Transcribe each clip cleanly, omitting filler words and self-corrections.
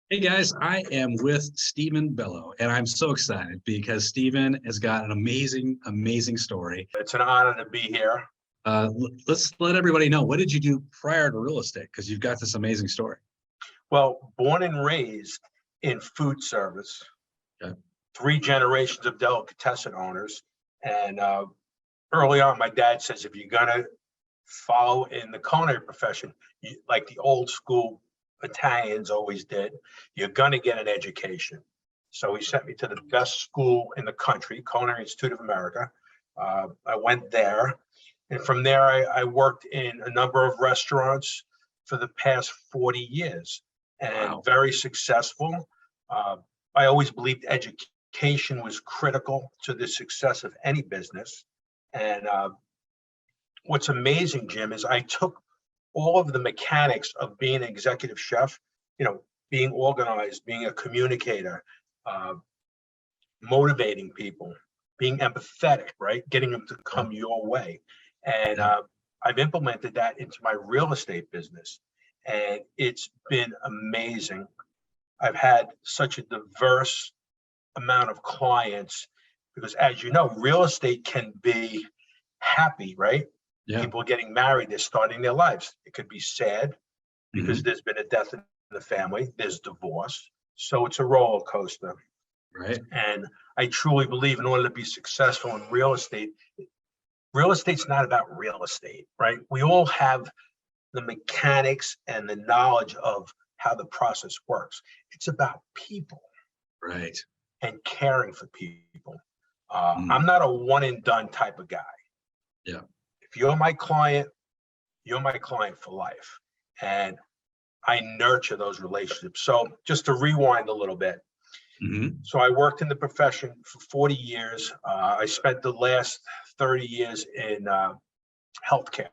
Hey guys, I am with Stephen Bello, and I'm so excited because Stephen has got an amazing story. It's an honor to be here. Let's let everybody know, what did you do prior to real estate? Because you've got this amazing story. Well, born and raised in food service, Okay. 3 generations of delicatessen owners. And early on, my dad says, if you're going to follow in the culinary profession, like the old school Italians always did, you're going to get an education. So he sent me to the best school in the country, Culinary Institute of America. I went there. And from there, I worked in a number of restaurants for the past 40 years and Wow. very successful. I always believed education was critical to the success of any business. And what's amazing, Jim, is I took all of the mechanics of being an executive chef, being organized, being a communicator, motivating people, being empathetic, right? Getting them to come your way. And I've implemented that into my real estate business. And it's been amazing. I've had such a diverse amount of clients because, as you know, real estate can be happy, right? Yeah. People are getting married, they're starting their lives. It could be sad because there's been a death in the family, there's divorce. So it's a roller coaster. Right. And I truly believe in order to be successful in real estate's not about real estate, right? We all have the mechanics and the knowledge of how the process works. It's about people. Right. And caring for people. I'm not a one and done type of guy. Yeah. If you're my client for life. And I nurture those relationships. So just to rewind a little bit. So I worked in the profession for 40 years. I spent the last 30 years in healthcare.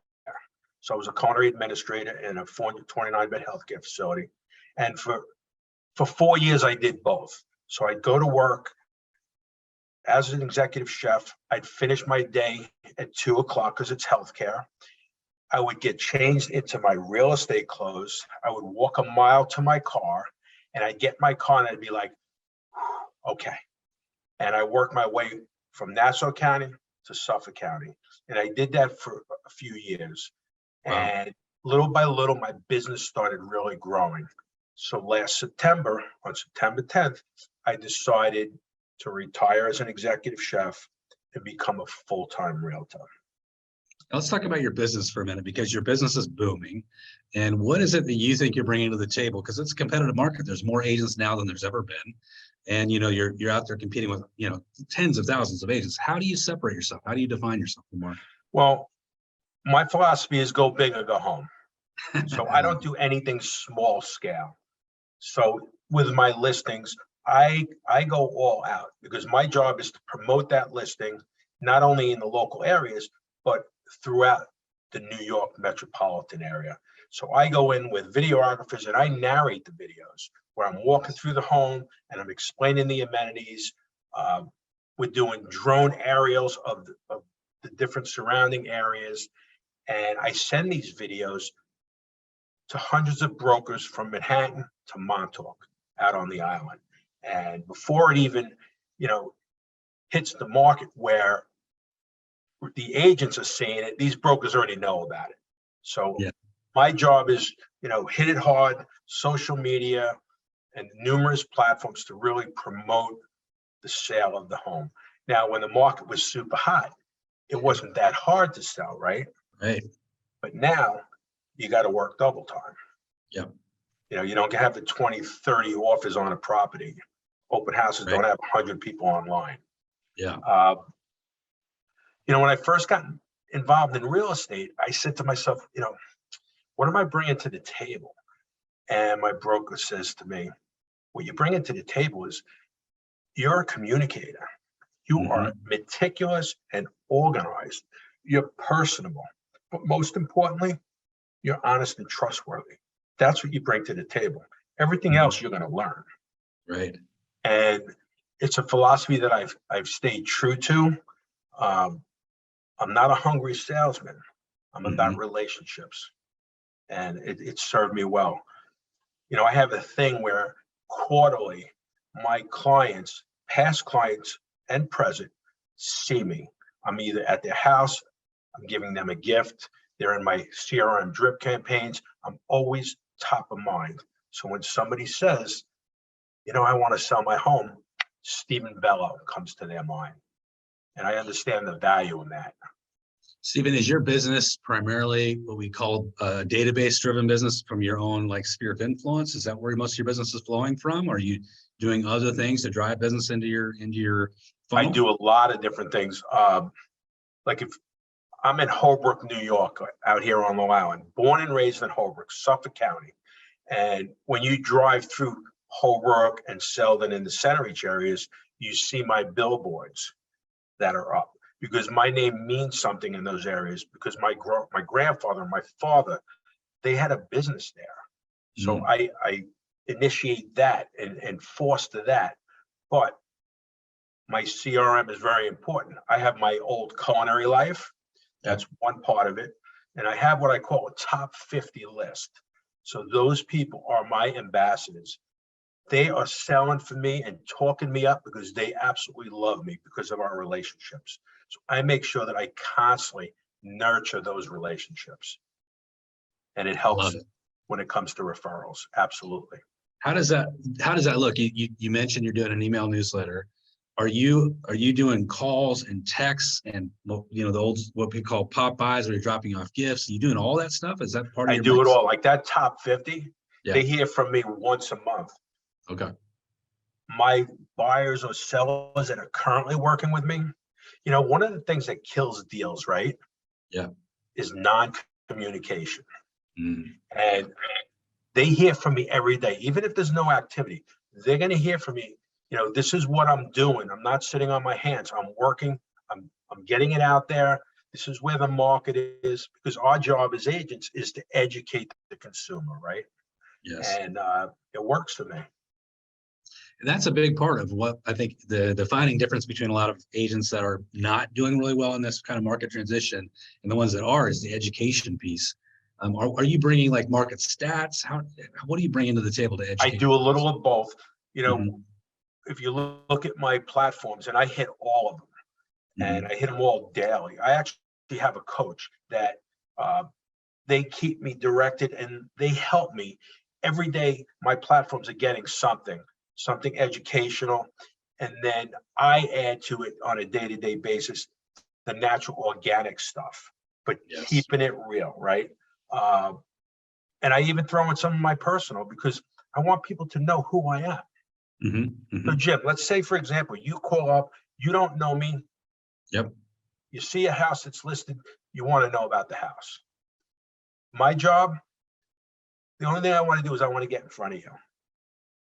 So I was a culinary administrator in a 429-bed healthcare facility. And for 4 years, I did both. So I'd go to work as an executive chef. I'd finish my day at 2 o'clock because it's healthcare. I would get changed into my real estate clothes. I would walk a mile to my car and I'd get my car and I'd be like, okay. And I worked my way from Nassau County to Suffolk County. And I did that for a few years. Wow. And little by little, my business started really growing. So last September, on September 10th, I decided to retire as an executive chef and become a full-time realtor. Let's talk about your business for a minute, because your business is booming. And what is it that you think you're bringing to the table? Because it's a competitive market. There's more agents now than there's ever been. And, you're out there competing with, tens of thousands of agents. How do you separate yourself? How do you define yourself in the market? Well, my philosophy is go big or go home. So I don't do anything small scale. So with my listings, I go all out because my job is to promote that listing, not only in the local areas, but throughout the New York metropolitan area. So I go in with videographers and I narrate the videos where I'm walking through the home and I'm explaining the amenities. We're doing drone aerials of the different surrounding areas. And I send these videos to hundreds of brokers from Manhattan to Montauk out on the island. And before it even, hits the market where the agents are seeing it, these brokers already know about it. So my job is, hit it hard, social media and numerous platforms to really promote the sale of the home. Now, when the market was super hot, it wasn't that hard to sell, right? Right. But now you got to work double time. Yeah. You don't have the 20, 30 offers on a property. Open houses don't have 100 people online. Yeah. When I first got involved in real estate, I said to myself, what am I bringing to the table? And my broker says to me, what you're bringing to the table is you're a communicator. You are meticulous and organized. You're personable. But most importantly, you're honest and trustworthy. That's what you bring to the table. Everything else you're going to learn. Right. And it's a philosophy that I've stayed true to. I'm not a hungry salesman. I'm about relationships. And it served me well. I have a thing where quarterly, my clients, past clients and present, see me. I'm either at their house, I'm giving them a gift, they're in my CRM drip campaigns. I'm always top of mind. So when somebody says, I want to sell my home, Stephen Bello comes to their mind. And I understand the value in that. Stephen, is your business primarily what we call a database-driven business from your own sphere of influence? Is that where most of your business is flowing from? Or are you doing other things to drive business into your funnel? I do a lot of different things. Like if I'm in Holbrook, New York, out here on Long Island, born and raised in Holbrook, Suffolk County. And when you drive through Holbrook and Selden and the Centereach areas, you see my billboards that are up, because my name means something in those areas, because my grandfather and my father, they had a business there. So I initiate that and foster that. But my CRM is very important. I have my old culinary life. That's one part of it. And I have what I call a top 50 list. So those people are my ambassadors. They are selling for me and talking me up because they absolutely love me because of our relationships. So I make sure that I constantly nurture those relationships. And it helps when it comes to referrals. Absolutely. How does that look? You mentioned you're doing an email newsletter. Are you doing calls and texts and the old what we call pop buys where you're dropping off gifts? Are you doing all that stuff? Is that part of your I do mix? it all. Like that top 50, they hear from me once a month. Okay. My buyers or sellers that are currently working with me, one of the things that kills deals, right? Yeah. Is non-communication. Mm. And they hear from me every day, even if there's no activity. They're going to hear from me. This is what I'm doing. I'm not sitting on my hands. I'm working. I'm getting it out there. This is where the market is, because our job as agents is to educate the consumer, right? Yes. And it works for me. And that's a big part of what I think the defining difference between a lot of agents that are not doing really well in this kind of market transition and the ones that are is the education piece. Are you bringing market stats? What do you bring into the table to educate? I do a little of both. If you look at my platforms, and I hit all of them, and I hit them all daily. I actually have a coach that they keep me directed and they help me every day. My platforms are getting something educational, and then I add to it on a day-to-day basis the natural organic stuff, but keeping it real, right? And I even throw in some of my personal, because I want people to know who I am. So Jim, let's say, for example, you call up, you don't know me. Yep. You see a house that's listed, you want to know about the house. My job, the only thing I want to do is I want to get in front of you.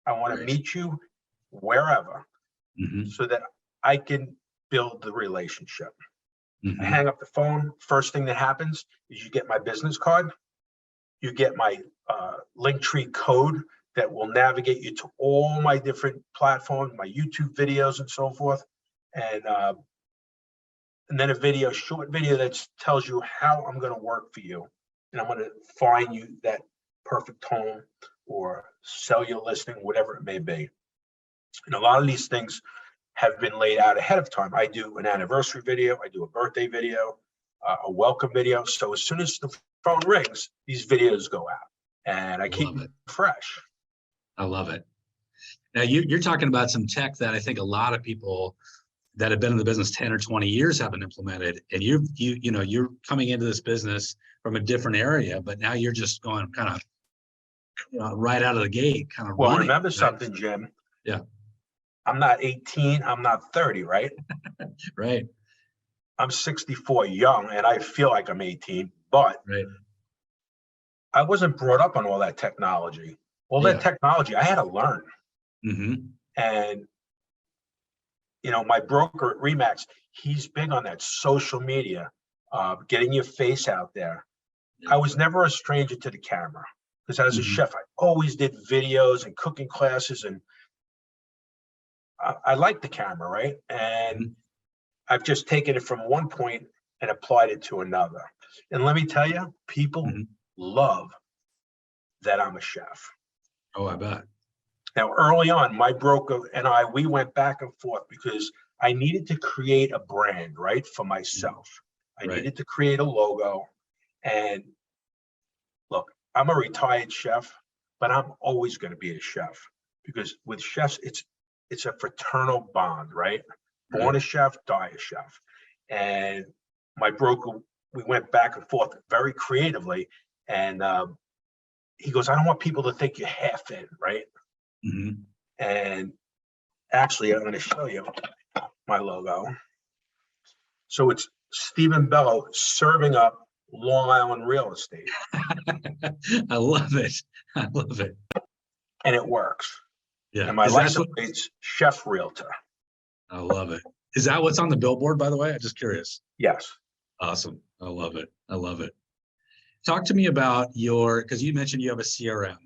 I want to meet you wherever so that I can build the relationship. I hang up the phone. First thing that happens is you get my business card. You get my Linktree code that will navigate you to all my different platforms, my YouTube videos and so forth. And then a short video that tells you how I'm going to work for you. And I'm going to find you that perfect home or sell your listing, whatever it may be. And a lot of these things have been laid out ahead of time. I do an anniversary video. I do a birthday video, a welcome video. So as soon as the phone rings, these videos go out and I keep it fresh. I love it. Now you're talking about some tech that I think a lot of people that have been in the business 10 or 20 years haven't implemented. And you're coming into this business from a different area, but now you're just going kind of right out of the gate, kind of running. Remember something, Jim? Yeah. I'm not 18, I'm not 30, right? Right. I'm 64, young, and I feel like I'm 18, but I wasn't brought up on all that technology. That technology, I had to learn. And, my broker at Remax, he's big on that social media, getting your face out there. I was never a stranger to the camera, because as a chef, I always did videos and cooking classes, and I like the camera, right? And I've just taken it from one point and applied it to another. And let me tell you, people love that I'm a chef. Oh, I bet. Now, early on, my broker and we went back and forth because I needed to create a brand, right, for myself. I Right. needed to create a logo. And look, I'm a retired chef, but I'm always going to be a chef because with chefs, it's a fraternal bond, right? Born Right. a chef, die a chef. And my broker, we went back and forth very creatively. And he goes, I don't want people to think you're half in, right? Mm-hmm. And actually, I'm going to show you my logo. So it's Stephen Bello serving up Long Island real estate. I love it. I love it. And it works. Yeah. And my Is that license what, plate's Chef Realtor. I love it. Is that what's on the billboard, by the way? I'm just curious. Yes. Awesome. I love it. I love it. Talk to me about because you mentioned you have a CRM.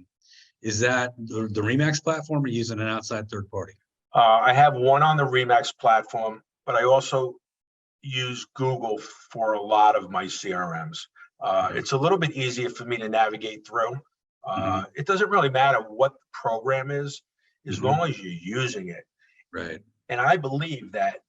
Is that the Remax platform or using an outside third party? I have one on the Remax platform, but I also use Google for a lot of my CRMs. It's a little bit easier for me to navigate through. It doesn't really matter what the program is, as long as you're using it. Right. And I believe that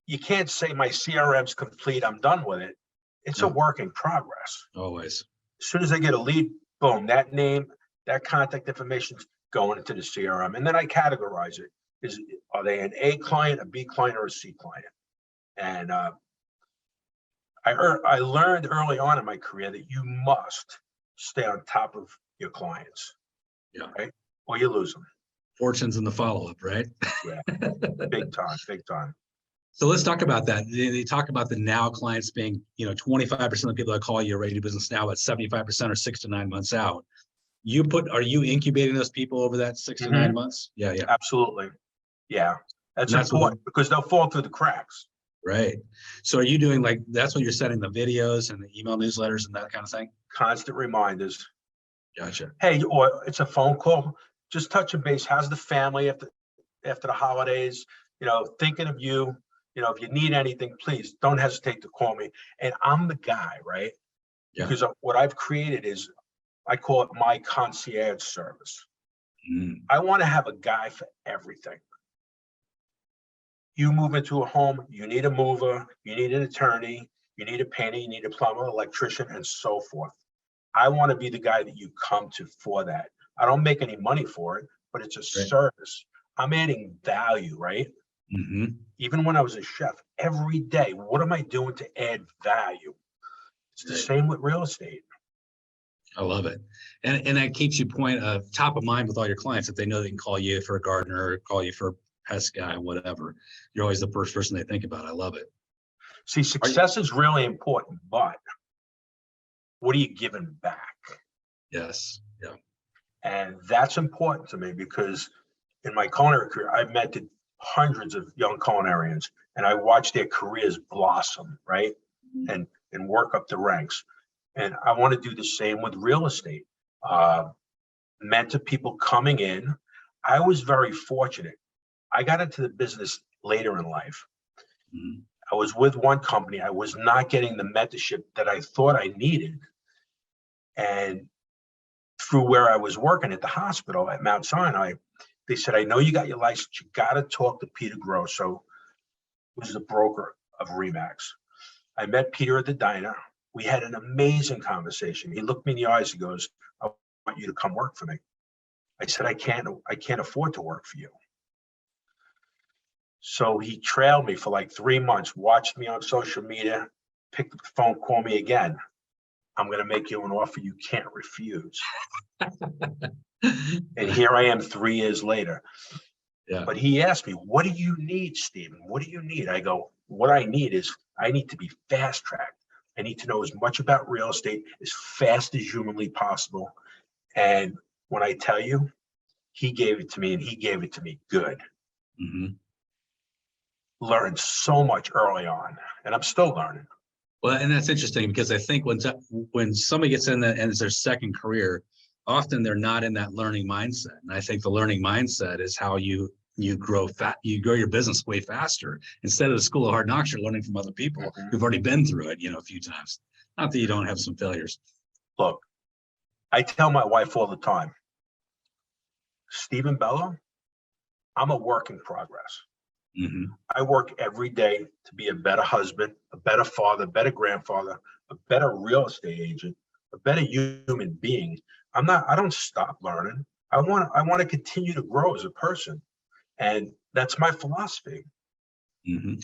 you can't say my CRM's complete, I'm done with it. It's a work in progress. Always. As soon as I get a lead, boom, that name, that contact information's going into the CRM. And then I categorize it. Are they an A client, a B client, or a C client? And I learned early on in my career that you must stay on top of your clients. Yeah. Right? Or you lose them. Fortunes in the follow-up, right? Yeah. Big time, big time. So let's talk about that. They talk about the now clients being, 25% of people that call you are ready to do business now, but 75% are 6 to 9 months out. Are you incubating those people over that 6 to 9 months? Yeah, yeah. Absolutely. Yeah. That's That's important because they'll fall through the cracks. Right. So are you doing that's what you're sending the videos and the email newsletters and that kind of thing? Constant reminders. Gotcha. Hey, or it's a phone call. Just touch a base. How's the family after the holidays? Thinking of you. If you need anything, please don't hesitate to call me. And I'm the guy, right? Yeah. Because what I've created is, I call it my concierge service. I want to have a guy for everything. You move into a home, you need a mover, you need an attorney, you need a painter, you need a plumber, electrician, and so forth. I want to be the guy that you come to for that. I don't make any money for it, but it's a service. I'm adding value, right? Even when I was a chef, every day, what am I doing to add value? It's the same with real estate. I love it. And that keeps you top of mind with all your clients. If they know they can call you for a gardener or call you for a pest guy, whatever, you're always the first person they think about. I love it. See, success is really important, but what are you giving back? Yes. Yeah. And that's important to me because in my culinary career, I've met hundreds of young culinarians and I watched their careers blossom, right? And work up the ranks. And I want to do the same with real estate. Mentor people coming in. I was very fortunate. I got into the business later in life. I was with one company. I was not getting the mentorship that I thought I needed. And through where I was working at the hospital at Mount Sinai, they said, I know you got your license. You got to talk to Peter Grosso, who's the broker of Remax. I met Peter at the diner. We had an amazing conversation. He looked me in the eyes. He goes, I want you to come work for me. I said, I can't afford to work for you. So he trailed me for like 3 months, watched me on social media, picked up the phone, call me again. I'm going to make you an offer you can't refuse. And here I am 3 years later. Yeah. But he asked me, what do you need, Stephen? What do you need? I go, what I need is I need to be fast tracked. I need to know as much about real estate as fast as humanly possible. And when I tell you, he gave it to me and he gave it to me good. Learned so much early on, and I'm still learning. Well, and that's interesting because I think when somebody gets in that and it's their second career, often they're not in that learning mindset. And I think the learning mindset is how you grow your business way faster. Instead of the school of hard knocks, you're learning from other people who've already been through it, a few times. Not that you don't have some failures. Look, I tell my wife all the time, Stephen Bello, I'm a work in progress. Hmm. I work every day to be a better husband, a better father, a better grandfather, a better real estate agent, a better human being. I don't stop learning. I want to continue to grow as a person. And that's my philosophy.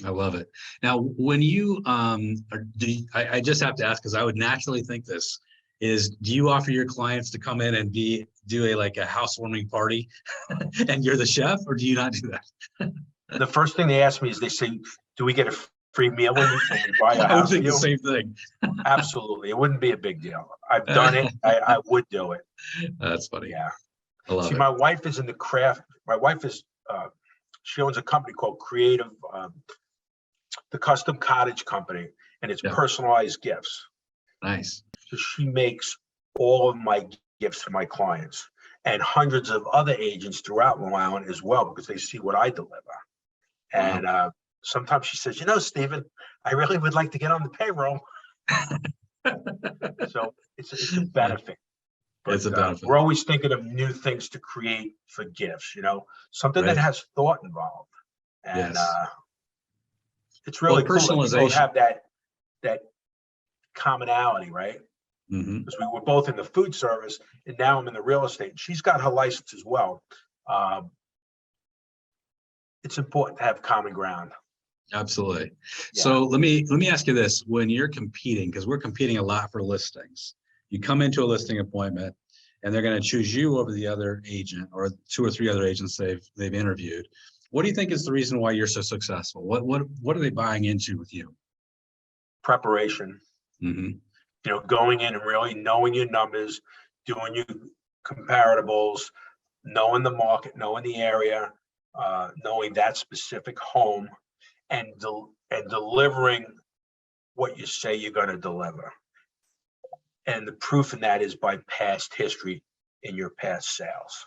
I love it. Now, when you I just have to ask because I would naturally think this is: do you offer your clients to come in and do a housewarming party, and you're the chef, or do you not do that? The first thing they ask me is they say, "Do we get a free meal when we buy a I would house think for the you?" same thing. Absolutely, it wouldn't be a big deal. I've done it. I would do it. That's funny. Yeah. I love See, it. my wife is in the craft. My wife is she owns a company called Creative, the Custom Cottage Company, and it's Yeah. personalized gifts. Nice. So she makes all of my gifts for my clients and hundreds of other agents throughout Long Island as well, because they see what I deliver. Wow. And sometimes she says, Stephen, I really would like to get on the payroll. So it's a benefit. But It's a benefit. we're always thinking of new things to create for gifts, something that Right. has thought involved. And Yes. it's really Well, cool that we both personalization. have that commonality, right? Hmm. Because we were both in the food service, and now I'm in the real estate. She's got her license as well. It's important to have common ground. Absolutely. Yeah. So let me ask you this: when you're competing, because we're competing a lot for listings, you come into a listing appointment, and they're going to choose you over the other agent or two or three other agents they've interviewed. What do you think is the reason why you're so successful? What are they buying into with you? Preparation. Hmm. Going in and really knowing your numbers, doing your comparables, knowing the market, knowing the area, knowing that specific home, and delivering what you say you're going to deliver. And the proof in that is by past history in your past sales.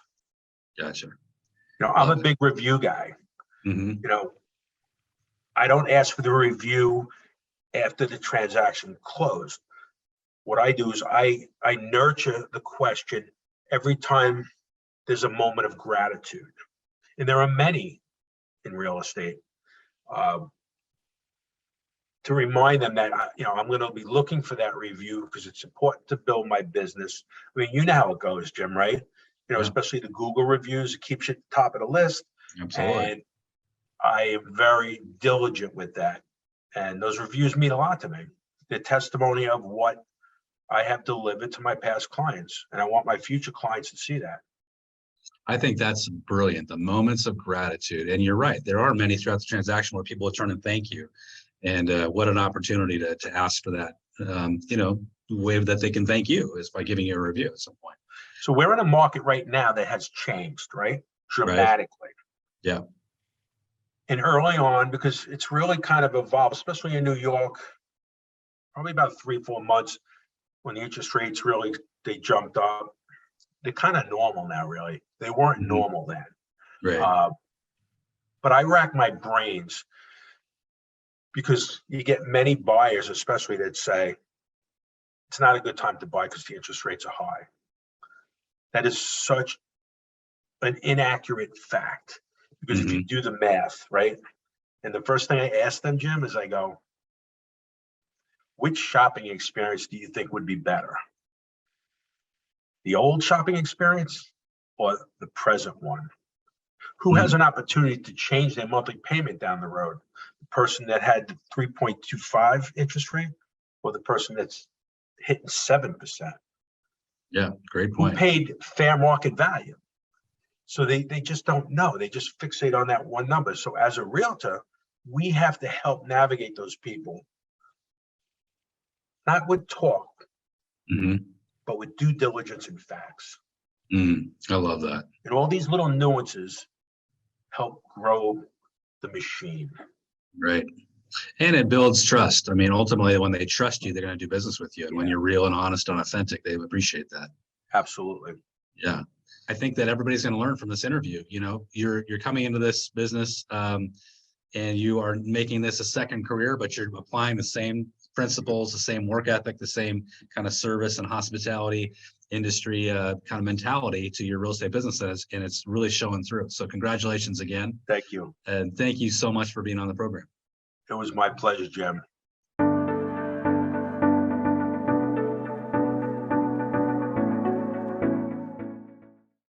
Gotcha. I'm a big review guy. Hmm. I don't ask for the review after the transaction closed. What I do is I nurture the question every time there's a moment of gratitude. And there are many in real estate, to remind them that, I'm going to be looking for that review because it's important to build my business. I mean, you know how it goes, Jim, right? Yeah. Especially the Google reviews, it keeps you at the top of the list. Absolutely. And I am very diligent with that. And those reviews mean a lot to me. The testimony of what I have delivered to my past clients. And I want my future clients to see that. I think that's brilliant. The moments of gratitude. And you're right. There are many throughout the transaction where people will turn and thank you. And what an opportunity to ask for that. The way that they can thank you is by giving you a review at some point. So we're in a market right now that has changed, right? Dramatically. Right. Yeah. And early on, because it's really kind of evolved, especially in New York, probably about 3-4 months when the interest rates they jumped up. They're kind of normal now, really. They weren't normal then. Right. But I rack my brains because you get many buyers, especially that say, it's not a good time to buy because the interest rates are high. That is such an inaccurate fact, because if you do the math, right? And the first thing I ask them, Jim, is I go, which shopping experience do you think would be better? The old shopping experience or the present one? Who has an opportunity to change their monthly payment down the road? The person that had the 3.25 interest rate or the person that's hitting 7%? Yeah, great point. Who paid fair market value? So they just don't know. They just fixate on that one number. So as a realtor, we have to help navigate those people, not with talk, but with due diligence and facts. I love that. And all these little nuances help grow the machine. Right. And it builds trust. I mean, ultimately, when they trust you, they're going to do business with you. And when you're real and honest and authentic, they appreciate that. Absolutely. Yeah. I think that everybody's going to learn from this interview. You're coming into this business and you are making this a second career, but you're applying the same principles, the same work ethic, the same kind of service and hospitality industry kind of mentality to your real estate business, and it's really showing through. So congratulations again. Thank you. And thank you so much for being on the program. It was my pleasure, Jim.